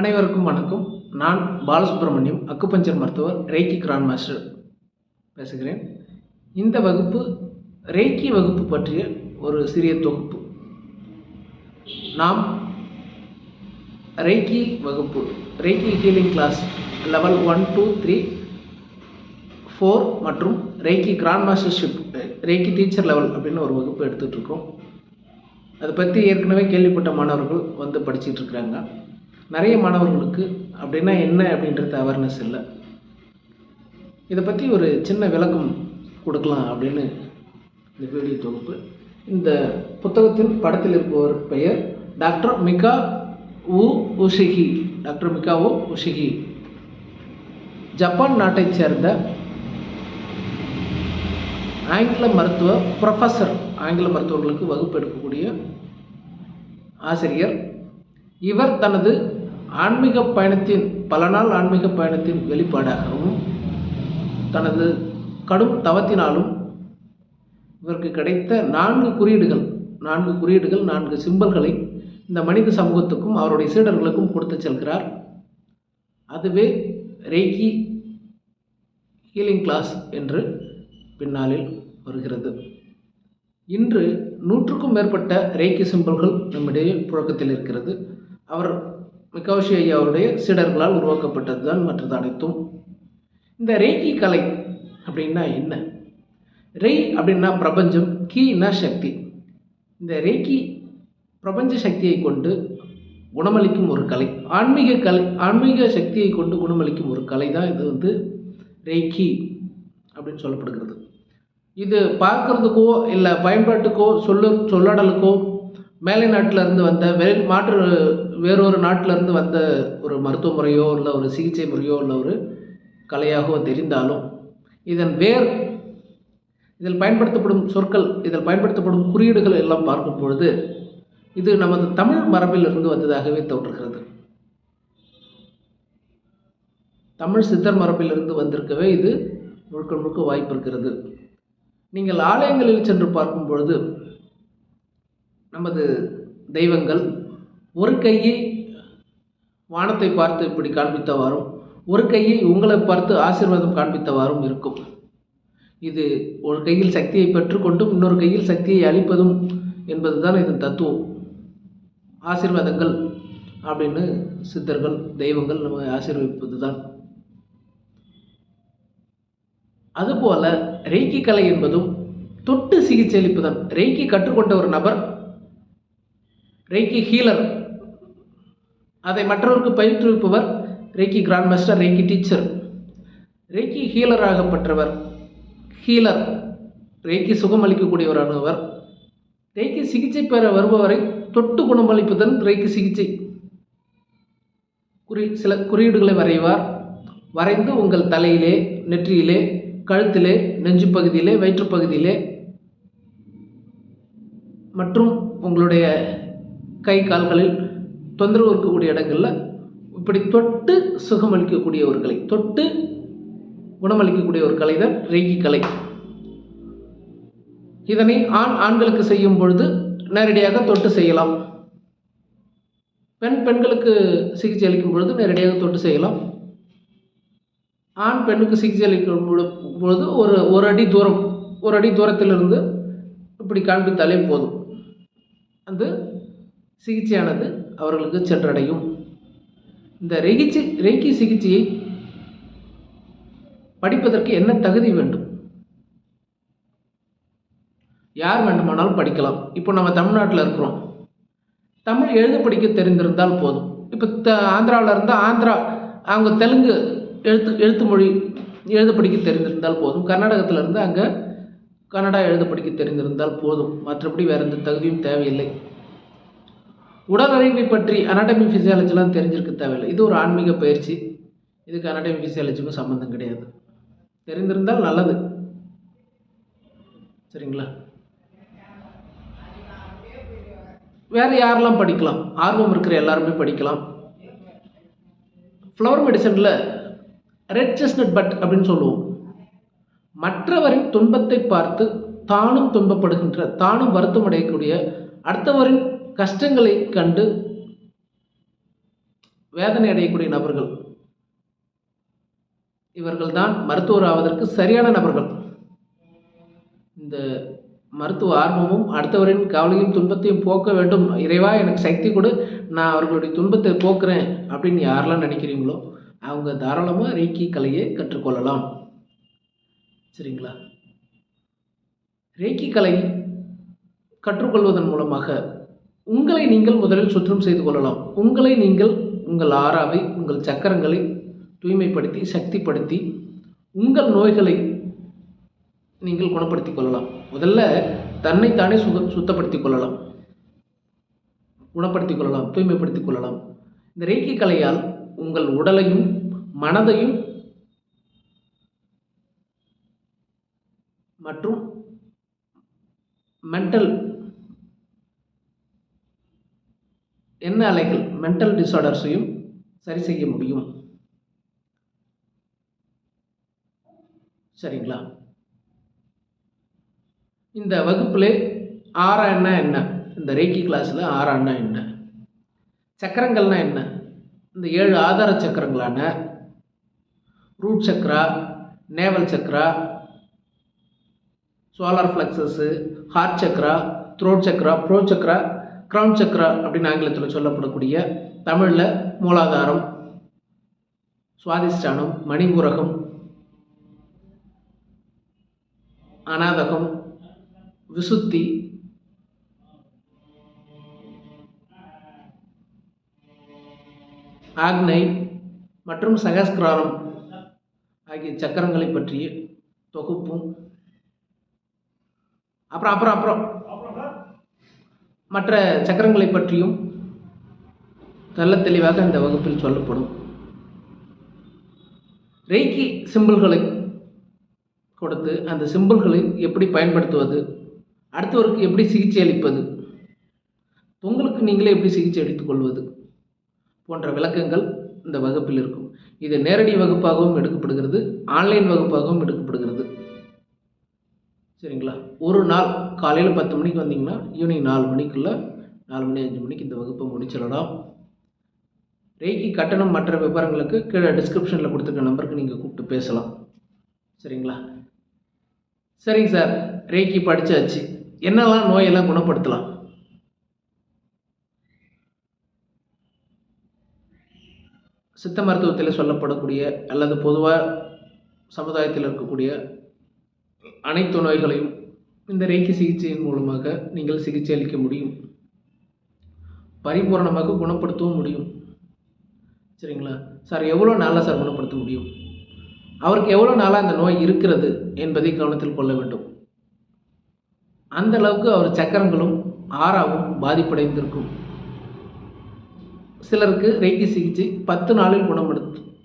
அனைவருக்கும் வணக்கம். நான் பாலசுப்ரமணியம், அக்குபஞ்சர் மருத்துவர், ரேக்கி கிராண்ட் மாஸ்டர் பேசுகிறேன். இந்த வகுப்பு ரேக்கி வகுப்பு பற்றிய ஒரு சிறிய தொகுப்பு. நாம் ரேக்கி வகுப்பு, ரேக்கி ஹீலிங் கிளாஸ் லெவல் 1, 2, 3, 4 மற்றும் reiki grand mastership, reiki teacher level அப்படின்னு ஒரு வகுப்பு எடுத்துகிட்டு இருக்கோம். அதை பற்றி ஏற்கனவே கேள்விப்பட்ட மாணவர்கள் வந்து படிச்சுட்டு இருக்கிறாங்க. நிறைய மாணவர்களுக்கு அப்படின்னா என்ன அப்படின்றது அவேர்னஸ் இல்லை. இதை பற்றி ஒரு சின்ன விளக்கம் கொடுக்கலாம் அப்படின்னு இந்த வீடியோ தொகுப்பு. இந்த புத்தகத்தின் படத்தில் இருப்பவர் பெயர் டாக்டர் மிகாவோ உஷிகி. டாக்டர் மிகாவோ உஷிகி ஜப்பான் நாட்டைச் சேர்ந்த ஆங்கில மருத்துவ ப்ரொஃபஸர், ஆங்கில மருத்துவர்களுக்கு வகுப்பு எடுக்கக்கூடிய ஆசிரியர். இவர் தனது ஆன்மீக பயணத்தின், பல நாள் ஆன்மீக பயணத்தின் வெளிப்பாடாகவும் தனது கடும் தவத்தினாலும் இவருக்கு கிடைத்த 4 குறியீடுகள் 4 சிம்பல்களை இந்த மனித சமூகத்துக்கும் அவருடைய சீடர்களுக்கும் கொடுத்து செல்கிறார். அதுவே ரேக்கி ஹீலிங் கிளாஸ் என்று பின்னாளில் வருகிறது. இன்று 100க்கும் மேற்பட்ட ரேக்கி சிம்பல்கள் நம்மிடையே புழக்கத்தில் இருக்கிறது. அவர் மிகாவோஷி ஐயா அவருடைய சீடர்களால் உருவாக்கப்பட்டது தான் மற்றது அனைத்தும். இந்த ரேக்கி கலை அப்படின்னா என்ன? ரே அப்படின்னா பிரபஞ்சம், கீனா சக்தி. இந்த ரேக்கி பிரபஞ்ச சக்தியை கொண்டு குணமளிக்கும் ஒரு கலை, ஆன்மீக சக்தியை கொண்டு குணமளிக்கும் ஒரு கலை தான் இது ரேக்கி அப்படின்னு சொல்லப்படுகிறது. இது பார்க்கறதுக்கோ இல்லை பயன்பாட்டுக்கோ சொல்லாடலுக்கோ மேலை நாட்டிலிருந்து வந்த வேறொரு நாட்டிலிருந்து வந்த ஒரு மருத்துவ முறையோ இல்லை ஒரு சிகிச்சை முறையோ இல்லை ஒரு கலையாகவோ தெரிந்தாலும் இதில் பயன்படுத்தப்படும் சொற்கள், இதில் பயன்படுத்தப்படும் குறியீடுகள் எல்லாம் பார்க்கும் பொழுது இது நமது தமிழ் மரபிலிருந்து வந்ததாகவே தோன்றுகிறது. தமிழ் சித்தர் மரபிலிருந்து வந்திருக்கவே இது முழுக்க வாய்ப்பு இருக்கிறது. நீங்கள் ஆலயங்களில் சென்று பார்க்கும் பொழுது நமது தெய்வங்கள் ஒரு கையை வானத்தை பார்த்து இப்படி காண்பித்தவாறும், ஒரு கையை உங்களை பார்த்து ஆசீர்வாதம் காண்பித்தவாறும் இருக்கும். இது ஒரு கையில் சக்தியை பெற்றுக்கொண்டும் இன்னொரு கையில் சக்தியை அளிப்பதும் என்பதுதான் இதன் தத்துவம். ஆசீர்வாதங்கள் அப்படின்னு சித்தர்கள், தெய்வங்கள் நம்ம ஆசீர்வதிப்பது தான். அதுபோல ரேக்கி கலை என்பதும் தொட்டு சிகிச்சை அளிப்புதான். ரேக்கி கற்றுக்கொண்ட ஒரு நபர் ரேக்கி ஹீலர், அதை மற்றவருக்கு பயிற்றுவிப்பவர் reiki grand master, reiki teacher. Reiki ஹீலராகப்பட்டவர் ஹீலர், ரேக்கி சுகம் அளிக்கக்கூடியவரானவர். ரேக்கி சிகிச்சை பெற வருபவரை தொட்டு குணமளிப்பதன் ரேக்கி சிகிச்சை. சில குறியீடுகளை வரைந்து உங்கள் தலையிலே, நெற்றியிலே, கழுத்திலே, நெஞ்சு பகுதியிலே, வயிற்றுப்பகுதியிலே மற்றும் உங்களுடைய கை கால்களில் தொந்தரவு இருக்கக்கூடிய இடங்களில் இப்படி தொட்டு சுகமளிக்கக்கூடிய ஒரு கலை, தொட்டு குணமளிக்கக்கூடிய ஒரு கலை தான் ரேக்கி கலை. இதனை ஆண்களுக்கு செய்யும் பொழுது நேரடியாக தொட்டு செய்யலாம். பெண்களுக்கு சிகிச்சை அளிக்கும் பொழுது நேரடியாக தொட்டு செய்யலாம். ஆண் பெண்ணுக்கு சிகிச்சை அளிக்கும் பொழுது ஒரு அடி தூரத்திலிருந்து இப்படி காண்பித்தாலே போதும். அந்த சிகிச்சையானது அவர்களுக்கு சென்றடையும். இந்த ரேக்கி சிகிச்சையை படிப்பதற்கு என்ன தகுதி வேண்டும்? யார் வேண்டுமானாலும் படிக்கலாம். இப்போ நம்ம தமிழ்நாட்டில் இருக்கிறோம், தமிழ் எழுத படிக்க தெரிந்திருந்தால் போதும். இப்போ ஆந்திராவில் இருந்தால் அவங்க தெலுங்கு எழுத்து மொழி எழுத படிக்க தெரிந்திருந்தால் போதும். கர்நாடகத்தில் இருந்து அங்கே கன்னடா எழுத படிக்க தெரிந்திருந்தால் போதும். மற்றபடி வேறு எந்த தகுதியும் தேவையில்லை. உடல் அறிவை பற்றி அனாட்டமி ஃபிசியாலஜிலாம் தெரிஞ்சிருக்க தேவையில்லை. இது ஒரு ஆன்மீக பயிற்சி. இதுக்கு அனாட்டமி ஃபிசியாலஜிக்கும் சம்மந்தம் கிடையாது. தெரிந்திருந்தால் நல்லது, சரிங்களா? வேறு யாரெல்லாம் படிக்கலாம்? ஆர்வம் இருக்கிற எல்லாருமே படிக்கலாம். ஃப்ளவர் மெடிசனில் ரெட் செஸ்னட் பட் அப்படின்னு சொல்லுவோம். மற்றவரின் துன்பத்தை பார்த்து தானும் துன்பப்படுகின்ற, தானும் வருத்தம் அடையக்கூடிய, அடுத்தவரின் கஷ்டங்களை கண்டு வேதனை அடையக்கூடிய நபர்கள். இவர்கள்தான் மருத்துவர் ஆவதற்கு சரியான நபர்கள். இந்த மருத்துவ ஆர்வமும் அடுத்தவரின் கவலையும் துன்பத்தையும் போக்க வேண்டும், இறைவா எனக்கு சக்தி கொடு, நான் அவர்களுடைய துன்பத்தை போக்குறேன் அப்படின்னு யாரெல்லாம் நினைக்கிறீங்களோ அவங்க தாராளமாக ரேக்கி கலையை கற்றுக்கொள்ளலாம். சரிங்களா? ரேக்கி கலை கற்றுக்கொள்வதன் மூலமாக உங்களை நீங்கள் முதலில் சுத்தம் செய்து கொள்ளலாம். உங்களை நீங்கள் உங்கள் ஆறாவை, உங்கள் சக்கரங்களை தூய்மைப்படுத்தி சக்திப்படுத்தி உங்கள் நோய்களை நீங்கள் குணப்படுத்திக் கொள்ளலாம். முதல்ல தன்னைத்தானே சுத்தப்படுத்திக் கொள்ளலாம், குணப்படுத்திக் கொள்ளலாம், தூய்மைப்படுத்திக் கொள்ளலாம். இந்த ரேக்கி கலையால் உங்கள் உடலையும் மனதையும் மற்றும் மென்டல் எண்ண அலைகள், மென்டல் டிசார்டர்ஸையும் சரி செய்ய முடியும். சரிங்களா? இந்த வகுப்பில் ஆறான்னா என்ன, இந்த ரேக்கி கிளாஸில் ஆறான்னா என்ன, சக்கரங்கள்னா என்ன, இந்த 7 ஆதார சக்கரங்களான ரூட் சக்கரா, நேவல் சக்கரா, சோலார் ஃப்ளெக்ஸஸு, ஹார்ட் சக்கரா, த்ரோட் சக்கரா, ப்ரோ சக்கரா, க்ரௌன் சக்கரா அப்படின்னு ஆங்கிலத்தில் சொல்லப்படக்கூடிய, தமிழில் மூலாதாரம், சுவாதிஷ்டானம், மணிபூரகம், அநாதகம், விசுத்தி, ஆக்னை மற்றும் சகஸ்கிராரம் ஆகிய சக்கரங்களை பற்றிய தொகுப்பும் அப்புறம் மற்ற சக்கரங்களை பற்றியும் நல்ல தெளிவாக இந்த வகுப்பில் சொல்லப்படும். ரேக்கி சிம்பிள்களை கொடுத்து அந்த சிம்பிள்களை எப்படி பயன்படுத்துவது, அடுத்தவருக்கு எப்படி சிகிச்சை அளிப்பது, உங்களுக்கு நீங்களே எப்படி சிகிச்சை அளித்துக்கொள்வது போன்ற விளக்கங்கள் இந்த வகுப்பில் இருக்கும். இது நேரடி வகுப்பாகவும் எடுக்கப்படுகிறது, ஆன்லைன் வகுப்பாகவும் எடுக்கப்படுகிறது. சரிங்களா? ஒரு நாள் காலையில் 10 மணிக்கு வந்தீங்கன்னா ஈவினிங் 4 மணிக்குள்ளே 4 மணி 5 மணிக்கு இந்த வகுப்பை முடிச்சிடலாம். ரேக்கி கட்டணம் மற்ற விவரங்களுக்கு கீழே டிஸ்கிரிப்ஷனில் கொடுத்துருக்க நம்பருக்கு நீங்கள் கூப்பிட்டு பேசலாம். சரிங்களா? சரிங்க சார், ரேக்கி படித்தாச்சு, என்னெல்லாம் நோயெல்லாம் குணப்படுத்தலாம்? சித்த மருத்துவத்தில் சொல்லப்படக்கூடிய அல்லது பொதுவாக சமுதாயத்தில் இருக்கக்கூடிய அனைத்து நோய்களையும் இந்த ரேக்கி சிகிச்சையின் மூலமாக நீங்கள் சிகிச்சை அளிக்க முடியும், பரிபூரணமாக குணப்படுத்தவும் முடியும். சரிங்களா? சார் எவ்வளோ நாளாக சார் குணப்படுத்த முடியும்? அவருக்கு எவ்வளோ நாளாக அந்த நோய் இருக்கிறது என்பதை கவனத்தில் கொள்ள வேண்டும். அந்த அளவுக்கு அவர் சக்கரங்களும் ஆறாவும் பாதிப்படைந்திருக்கும். சிலருக்கு ரேக்கி சிகிச்சை 10 நாளில்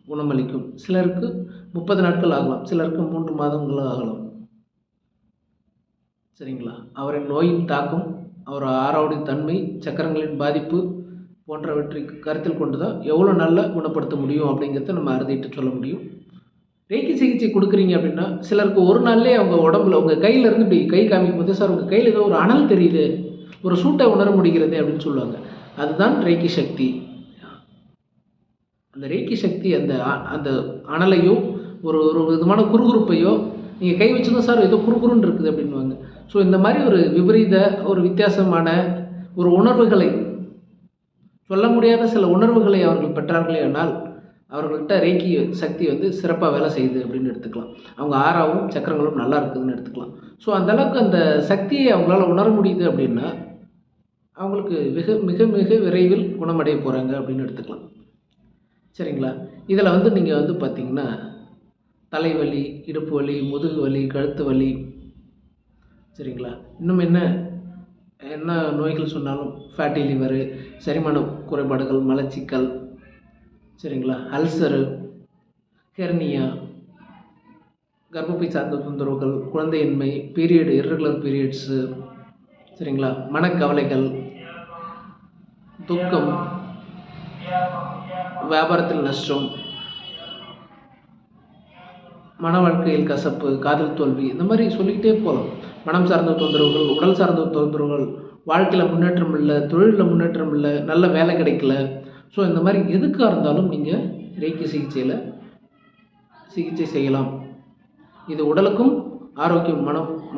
குணமளிக்கும், சிலருக்கு 30 நாட்கள் ஆகலாம், சிலருக்கு 3 மாதங்கள் ஆகலாம். சரிங்களா? அவரின் நோயின் தாக்கம், அவர் ஆறாவுடைய தன்மை, சக்கரங்களின் பாதிப்பு போன்றவற்றை கருத்தில் கொண்டு தான் எவ்வளோ நல்லா குணப்படுத்த முடியும் அப்படிங்கிறத நம்ம அறுதிட்டு சொல்ல முடியும். ரேக்கி சிகிச்சை கொடுக்குறீங்க அப்படின்னா சிலருக்கு ஒரு நாள்லேயே அவங்க உடம்புல, உங்கள் கையில் இருந்து இப்படி கை காமிக்கும் போது, சார் உங்கள் கையில் ஏதோ ஒரு அனல் தெரியுது, ஒரு சூட்டை உணர முடிகிறது அப்படின்னு சொல்லுவாங்க. அதுதான் ரேக்கி சக்தி. அந்த ரேக்கி சக்தி அந்த அந்த அனலையோ ஒரு விதமான குறுகுறுப்பையோ நீங்கள் கை வச்சுதான் சார் ஏதோ குறுகுறுன்னு இருக்குது அப்படின்வாங்க. ஸோ இந்த மாதிரி ஒரு விபரீத, ஒரு வித்தியாசமான ஒரு உணர்வுகளை, சொல்ல முடியாத சில உணர்வுகளை அவர்கள் பெற்றார்களே ஆனால் அவர்கள்ட்ட ரேக்கி சக்தி சிறப்பாக வேலை செய்யுது அப்படின்னு எடுத்துக்கலாம். அவங்க ஆறாவும் சக்கரங்களும் நல்லா இருக்குதுன்னு எடுத்துக்கலாம். ஸோ அந்தளவுக்கு அந்த சக்தியை அவங்களால உணர முடியுது அப்படின்னா அவங்களுக்கு மிக மிக மிக விரைவில் குணமடைய போகிறாங்க அப்படின்னு எடுத்துக்கலாம். சரிங்களா? இதில் நீங்கள் பார்த்திங்கன்னா தலைவலி, இடுப்பு வலி, முதுகு வலி, கழுத்து வலி, சரிங்களா, இன்னும் என்ன நோய்கள் சொன்னாலும், ஃபேட்டி லிவரு, செரிமான குறைபாடுகள், மலச்சிக்கல், சரிங்களா, அல்சரு, ஹெர்னியா, கர்ப்பப்பை சார்ந்த தொந்தரவுகள், குழந்தையின்மை, பீரியடு, இர்ரெகுலர் பீரியட்ஸு, சரிங்களா, மனக்கவலைகள், துக்கம், வியாபாரத்தில் நஷ்டம், மன வாழ்க்கையில் கசப்பு, காதல் தோல்வி, இந்த மாதிரி சொல்லிக்கிட்டே போகலாம். மனம் சார்ந்த தொந்தரவுகள், உடல் சார்ந்த தொந்தரவுகள், வாழ்க்கையில் முன்னேற்றம் இல்லை, தொழிலில் முன்னேற்றம் இல்லை, நல்ல வேலை கிடைக்கல, ஸோ இந்த மாதிரி எதுக்காக இருந்தாலும் நீங்கள் ரேக்கி சிகிச்சை செய்யலாம். இது உடலுக்கும் ஆரோக்கியம்,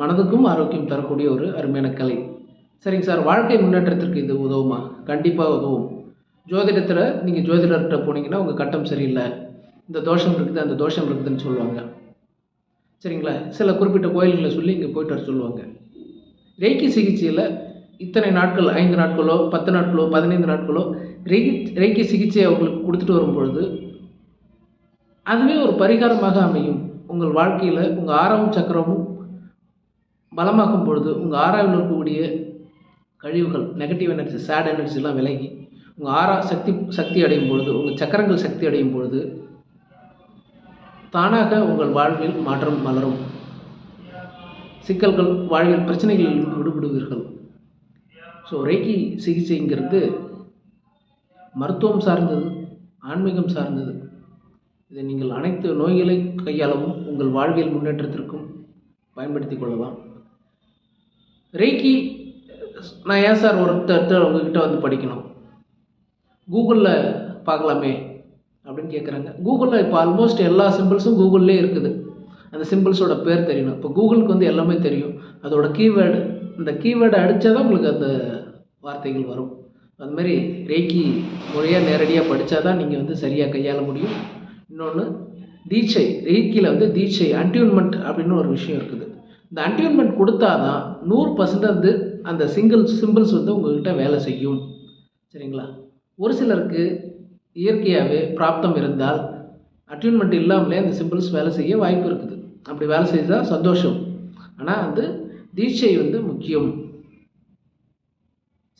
மனதுக்கும் ஆரோக்கியம் தரக்கூடிய ஒரு அருமையான கலை. சரிங்க சார், வாழ்க்கை முன்னேற்றத்திற்கு இது உதவுமா? கண்டிப்பாக உதவும். ஜோதிடத்தில் நீங்கள் ஜோதிடர்கிட்ட போனீங்கன்னா உங்கள் கட்டம் சரியில்லை, இந்த தோஷம் இருக்குது, அந்த தோஷம் இருக்குதுன்னு சொல்லுவாங்க. சரிங்களா? சில குறிப்பிட்ட கோயில்களை சொல்லி இங்கே போய்ட்டு வர சொல்லுவாங்க. ரேக்கி சிகிச்சையில் இத்தனை நாட்கள், 5 நாட்களோ 10 நாட்களோ 15 நாட்களோ ரேக்கி சிகிச்சை அவங்களுக்கு கொடுத்துட்டு வரும்பொழுது அதுவே ஒரு பரிகாரமாக அமையும். உங்கள் வாழ்க்கையில் உங்கள் 6ஆம் சக்கரமும் பலமாகும் பொழுது உங்கள் 6ஆவில் இருக்கக்கூடிய கழிவுகள், நெகட்டிவ் எனர்ஜி, சேட் எனர்ஜிலாம் விலகி உங்கள் 6 சக்தி அடையும் பொழுது, உங்கள் சக்கரங்கள் சக்தி அடையும் பொழுது தானாக உங்கள் வாழ்வில் மாற்றம் மலரும். சிக்கல்கள், வாழ்வில் பிரச்சனைகளில் விடுபடுவீர்கள். ஸோ ரேக்கி சிகிச்சைங்கிறது மருத்துவம் சார்ந்தது, ஆன்மீகம் சார்ந்தது. இதை நீங்கள் அனைத்து நோய்களை கையாளவும் உங்கள் வாழ்வியல் முன்னேற்றத்திற்கும் பயன்படுத்தி கொள்ளலாம். ரேக்கி நான் ஏன் சார் ஒருத்தர் உங்ககிட்ட வந்து படிக்கணும், கூகுளில் பார்க்கலாமே அப்படின்னு கேட்குறாங்க. கூகுளில் இப்போ ஆல்மோஸ்ட் எல்லா சிம்பிள்ஸும் கூகுள்லேயே இருக்குது. அந்த சிம்பிள்ஸோட பேர் தெரியணும். இப்போ கூகுளுக்கு வந்து எல்லாமே தெரியும். அதோட கீவேர்டு, இந்த கீவேர்டை அடித்தா தான் உங்களுக்கு அந்த வார்த்தைகள் வரும். அதுமாதிரி ரேக்கி முறையாக நேரடியாக படித்தா தான் நீங்கள் வந்து சரியாக கையாள முடியும். இன்னொன்று தீட்சை, ரேக்கியில் வந்து தீட்சை, அன்டியூன்மெண்ட் அப்படின்னு ஒரு விஷயம் இருக்குது. இந்த அன்டியூன்மெண்ட் கொடுத்தா தான் 100% வந்து அந்த சிம்பிள்ஸ் வந்து உங்கள்கிட்ட வேலை செய்யும். சரிங்களா? ஒரு சிலருக்கு இயற்கையாகவே பிராப்தம் இருந்தால் அட்யூன்மெண்ட் இல்லாமலே அந்த சிம்பிள்ஸ் வேலை செய்ய வாய்ப்பு இருக்குது. அப்படி வேலை செய்தால் சந்தோஷம். ஆனால் வந்து தீட்சை வந்து முக்கியம்.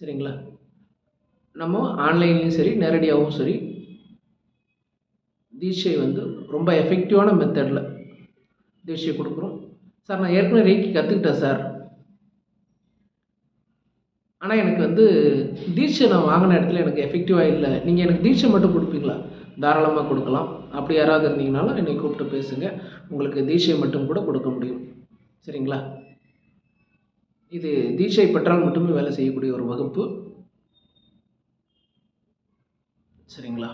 சரிங்களா? நம்ம ஆன்லைன்லேயும் சரி நேரடியாகவும் சரி தீட்சை வந்து ரொம்ப எஃபெக்டிவான மெத்தடில் தீட்சை கொடுக்குறோம். சார் நான் ஏற்கனவே ரேக்கி கற்றுக்கிட்டேன் சார், ஆனால் எனக்கு வந்து தீட்சை நான் வாங்கின இடத்துல எனக்கு எஃபெக்டிவாக இல்லை, நீங்கள் எனக்கு தீட்சை மட்டும் கொடுப்பீங்களா? தாராளமாக கொடுக்கலாம். அப்படி யாராவது இருந்தீங்கனாலும் என்னை கூப்பிட்டு பேசுங்க, உங்களுக்கு தீட்சை மட்டும் கூட கொடுக்க முடியும். சரிங்களா? இது தீட்சை பெற்றால் மட்டுமே வேலை செய்யக்கூடிய ஒரு வகுப்பு. சரிங்களா?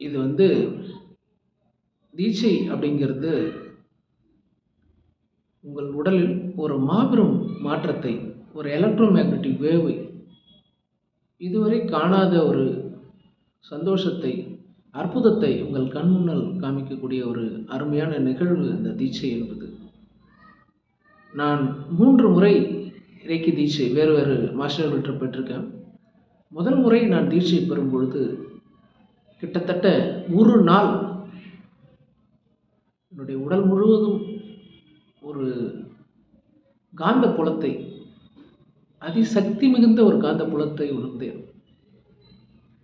இது வந்து தீட்சை அப்படிங்கிறது உங்கள் உடலில் ஒரு மாபெரும் மாற்றத்தை, ஒரு எலக்ட்ரோமேக்னட்டிக் வேவை, இதுவரை காணாத ஒரு சந்தோஷத்தை, அற்புதத்தை உங்கள் கண் முன்னால் காமிக்கக்கூடிய ஒரு அருமையான நிகழ்வு இந்த தீட்சை என்பது. நான் 3 முறை ரேக்கி தீட்சை வேறு வேறு மாஸ்டர்கள்ட்ட பெற்றிருக்கேன். முதல் முறை நான் தீட்சை பெறும் பொழுது கிட்டத்தட்ட ஒரு நாள் என்னுடைய உடல் முழுவதும் ஒரு காந்த புலத்தை, அதிசக்தி மிகுந்த ஒரு காந்த புலத்தை உணர்ந்தேன்.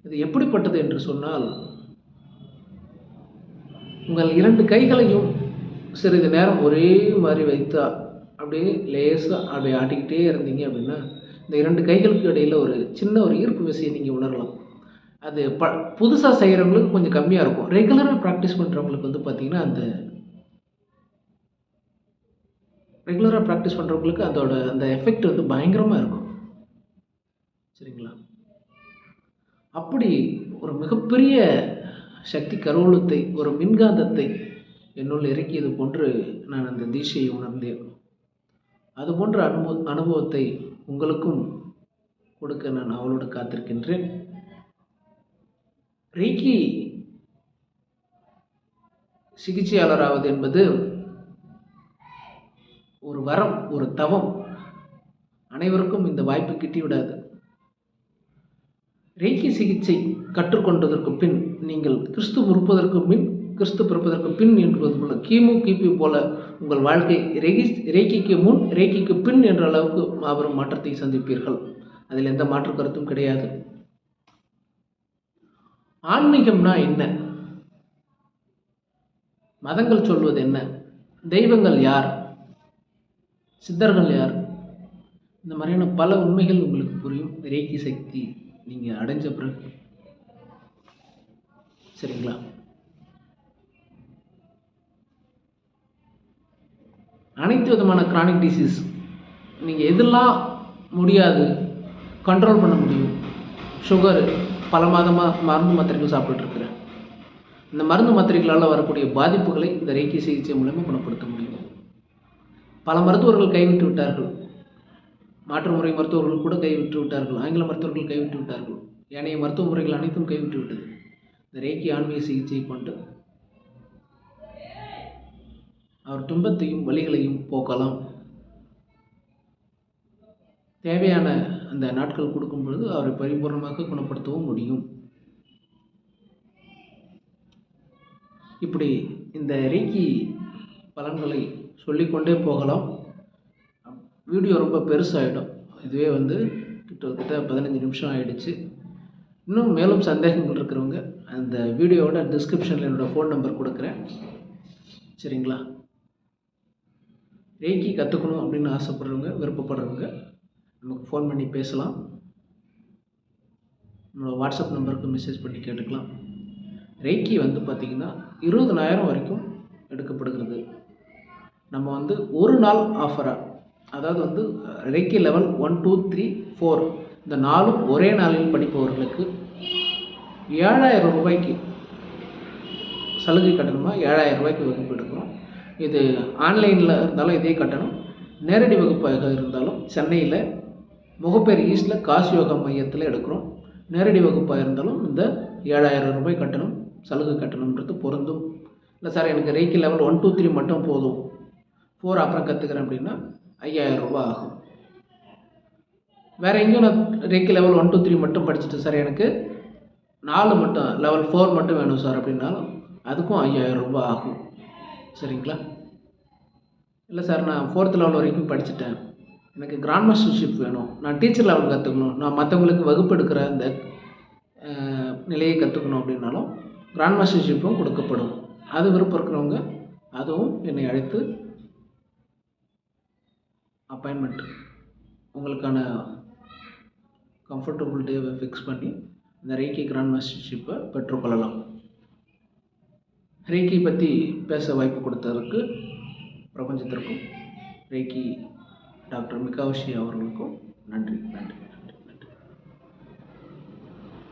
இது எப்படிப்பட்டது என்று சொன்னால், உங்கள் 2 கைகளையும் சிறிது நேரம் ஒரே மாதிரி வைத்தா அப்படியே லேசாக அப்படியே ஆட்டிக்கிட்டே இருந்தீங்க அப்படின்னா இந்த 2 கைகளுக்கு இடையில் ஒரு சின்ன ஒரு ஈர்ப்பு விசையை நீங்கள் உணரலாம். அது புதுசாக செய்கிறவங்களுக்கு கொஞ்சம் கம்மியாக இருக்கும். ரெகுலராக ப்ராக்டிஸ் பண்ணுறவங்களுக்கு வந்து பார்த்திங்கன்னா அந்த எஃபெக்ட் வந்து பயங்கரமாக இருக்கும். சரிங்களா? அப்படி ஒரு மிகப்பெரிய சக்தி கருவூலத்தை, ஒரு மின்காந்தத்தை என்னுள் இறக்கியது போன்று நான் அந்த தீட்சையை உணர்ந்தேன். அது போன்ற அனுபவத்தை உங்களுக்கும் கொடுக்க நான் அவளோடு காத்திருக்கின்றேன். ரேக்கி சிகிச்சையாளராவது என்பது ஒரு வரம், ஒரு தவம். அனைவருக்கும் இந்த வாய்ப்பு கிட்டிவிடாது. ரேக்கி சிகிச்சை கற்றுக்கொண்டதற்கு பின் நீங்கள் கிறிஸ்து பிறப்பதற்கு பின் என்பது போல, கிமு கிபி போல உங்கள் வாழ்க்கை ரேக்கிக்கு முன் ரேக்கிக்கு பின் என்ற அளவுக்கு மாபெரும் மாற்றத்தை சந்திப்பீர்கள். அதில் எந்த மாற்று கருத்தும் கிடையாது. ஆன்மீகம்னா என்ன? மதங்கள் சொல்வது என்ன? தெய்வங்கள் யார்? சித்தர்கள் யார்? இந்த மாதிரியான பல உண்மைகள் உங்களுக்கு புரியும் ரேக்கி சக்தி நீங்கள் அடைஞ்ச பிறகு. சரிங்களா? அனைத்து விதமான கிரானிக் டிசீஸ் நீங்கள் எதெல்லாம் முடியாது கண்ட்ரோல் பண்ண முடியும். சுகரு பல மாதமாக மருந்து மாத்திரைகள் சாப்பிட்டுருக்குறேன். இந்த மருந்து மாத்திரைகளால் வரக்கூடிய பாதிப்புகளை இந்த ரேக்கி சிகிச்சை மூலமாக குணப்படுத்த முடியும். பல மருத்துவர்கள் கைவிட்டு விட்டார்கள். மாற்று முறை மருத்துவர்கள் கூட கைவிட்டு விட்டார்கள். ஆங்கில மருத்துவர்கள் கைவிட்டு விட்டார்கள். ஏனைய மருத்துவ முறைகள் அனைத்தும் கைவிட்டு விட்டது. இந்த ரேக்கி ஆன்மீக சிகிச்சையை கொண்டு அவர் துன்பத்தையும் வலிகளையும் போக்கலாம். தேவையான அந்த நாட்கள் கொடுக்கும் பொழுது அவரை பரிபூர்ணமாக குணப்படுத்தவும் முடியும். இப்படி இந்த ரேக்கி பலன்களை சொல்லிக்கொண்டே போகலாம். வீடியோ ரொம்ப பெருசாகிடும். இதுவே கிட்டத்தட்ட 15 நிமிஷம் ஆகிடுச்சு. இன்னும் மேலும் சந்தேகங்கள் இருக்கிறவங்க அந்த வீடியோவோட டிஸ்கிரிப்ஷனில் என்னோடய ஃபோன் நம்பர் கொடுக்குறேன். சரிங்களா? ரேக்கி கற்றுக்கணும் அப்படின்னு ஆசைப்படுறவங்க, விருப்பப்படுறவங்க நமக்கு ஃபோன் பண்ணி பேசலாம். நம்மளோட வாட்ஸ்அப் நம்பருக்கு மெசேஜ் பண்ணி கேட்டுக்கலாம். ரேக்கி பார்த்திங்கன்னா 20,000 வரைக்கும் எடுக்கப்படுகிறது. நம்ம ஒரு நாள் ஆஃபராக, அதாவது ரேக்கி லெவல் 1, 2, 3, 4 இந்த 4ம் ஒரே நாளில் படிப்பவர்களுக்கு 7,000 ரூபாய்க்கு சலுகை கட்டணமாக 7,000 ரூபாய்க்கு வகுப்பு எடுக்கிறோம். இது ஆன்லைனில் இருந்தாலும் இதே கட்டணம், நேரடி வகுப்பாக இருந்தாலும் சென்னையில் முகப்பேர் ஈஸ்டில் காசி யோகா மையத்தில் எடுக்கிறோம். நேரடி வகுப்பாக இருந்தாலும் இந்த 7,000 ரூபாய் கட்டணம் சலுகை கட்டணம்ன்றது பொருந்தும். இல்லை சார் எனக்கு ரேக்கி லெவல் 1, 2, 3 மட்டும் போதும், 4 அப்புறம் கற்றுக்கிறேன் அப்படின்னா 5,000 ரூபாய் ஆகும். வேறு எங்கேயும் நான் ரேக்கி லெவல் 1, 2, 3 மட்டும் படிச்சுட்டு சார் எனக்கு 4 மட்டும் லெவல் 4 மட்டும் வேணும் சார் அப்படின்னாலும் அதுக்கும் 5,000 ரூபாய் ஆகும். சரிங்களா? இல்லை சார் நான் 4th லெவல் வரைக்கும் படிச்சுட்டேன், எனக்கு கிராண்ட் மாஸ்டர்ஷிப் வேணும், நான் டீச்சர் லெவல் கற்றுக்கணும், நான் மற்றவங்களுக்கு வகுப்பு எடுக்கிற அந்த நிலையை கற்றுக்கணும் அப்படின்னாலும் கிராண்ட் மாஸ்டர்ஷிப்பும் கொடுக்கப்படும். அது விருப்பம் இருக்கிறவங்க அதுவும் என்னை அழைத்து அப்பாயின்மெண்ட் உங்களுக்கான கம்ஃபர்டபுள் டேவை ஃபிக்ஸ் பண்ணி இந்த ரேக்கி கிராண்ட் மாஸ்டர்ஷிப்பை பெற்றுக்கொள்ளலாம். ரேக்கி பற்றி பேச வாய்ப்பு கொடுத்ததற்கு பிரபஞ்சத்திற்கும் ரேக்கி டாக்டர் மிகாஷி அவர்களுக்கும் நன்றி.